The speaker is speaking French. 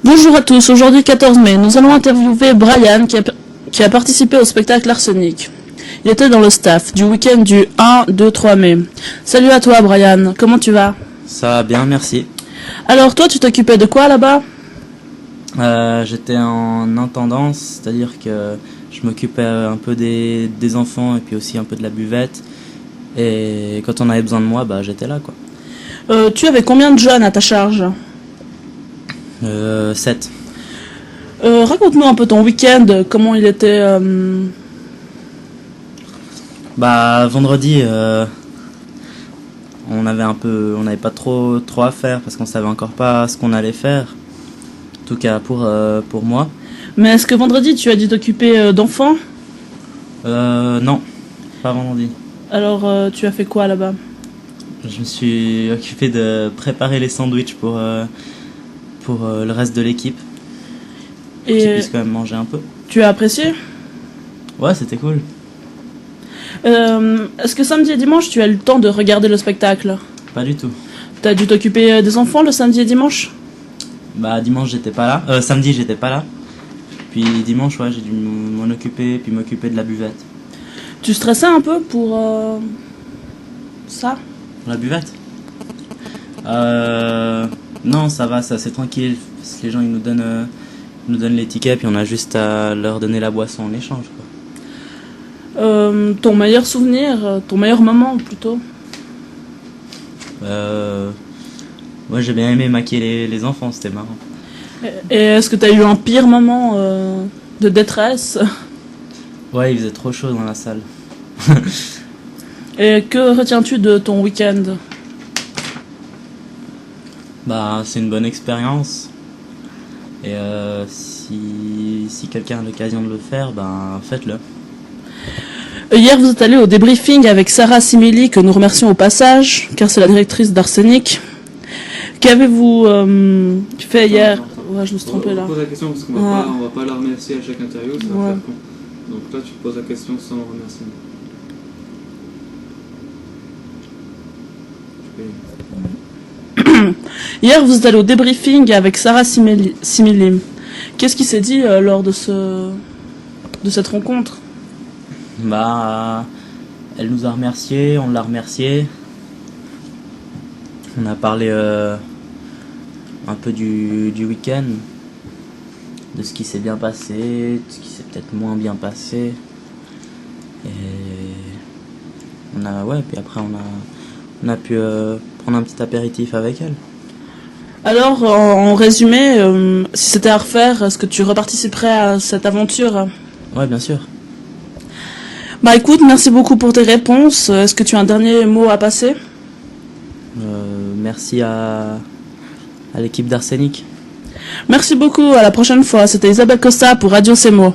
Bonjour à tous, aujourd'hui 14 mai, nous allons interviewer Brian qui a participé au spectacle Arsenic. Il était dans le staff du week-end du 1, 2, 3 mai. Salut à toi Brian, comment tu vas? Ça va bien, merci. Alors toi tu t'occupais de quoi là-bas? J'étais en intendance, c'est-à-dire que je m'occupais un peu des enfants et puis aussi un peu de la buvette. Et quand on avait besoin de moi, j'étais là quoi. Tu avais combien de jeunes à ta charge? 7. Raconte-nous un peu ton week-end, comment il était. Vendredi, on n'avait pas trop à faire parce qu'on savait encore pas ce qu'on allait faire. En tout cas pour moi. Mais est-ce que vendredi tu as dû t'occuper d'enfants? Non, pas vendredi. Alors tu as fait quoi là-bas? Je me suis occupé de préparer les sandwichs pour le reste de l'équipe. Pour qu'ils puissent quand même manger un peu. Tu as apprécié? Ouais, c'était cool. Est-ce que samedi et dimanche tu as eu le temps de regarder le spectacle? Pas du tout. T'as dû t'occuper des enfants le samedi et dimanche? Dimanche j'étais pas là. Samedi j'étais pas là. Puis dimanche ouais j'ai dû m'en occuper puis m'occuper de la buvette. Tu stressais un peu pour ça? Pour la buvette? Non, ça va, ça c'est tranquille. Parce que les gens ils nous donnent les tickets puis on a juste à leur donner la boisson en échange quoi. Ton meilleur souvenir, ton meilleur moment plutôt? Moi j'ai bien aimé maquiller les enfants, c'était marrant. Et est-ce que tu as eu un pire moment de détresse? Ouais, il faisait trop chaud dans la salle. Et que retiens-tu de ton week-end? C'est une bonne expérience. Et si quelqu'un a l'occasion de le faire, faites-le. Hier, vous êtes allé au débriefing avec Sarah Simili, que nous remercions au passage, car c'est la directrice d'Arsenic. Qu'avez-vous fait hier? Ouais, je me suis trompée là. On pose la question parce qu'on va pas la remercier à chaque interview, ça va faire con. Donc là, tu poses la question sans remerciement. Hier, vous êtes allé au débriefing avec Sarah Simili. Qu'est-ce qui s'est dit lors de cette rencontre? Elle nous a remerciés, on l'a remercié. On a parlé un peu du week-end, de ce qui s'est bien passé, de ce qui s'est peut-être moins bien passé. Et puis après on a pu prendre un petit apéritif avec elle. Alors, en résumé, si c'était à refaire, est-ce que tu reparticiperais à cette aventure? Ouais, bien sûr. Écoute, merci beaucoup pour tes réponses. Est-ce que tu as un dernier mot à passer? Merci à l'équipe d'Arsenic. Merci beaucoup, à la prochaine fois. C'était Isabelle Costa pour Radio Semo.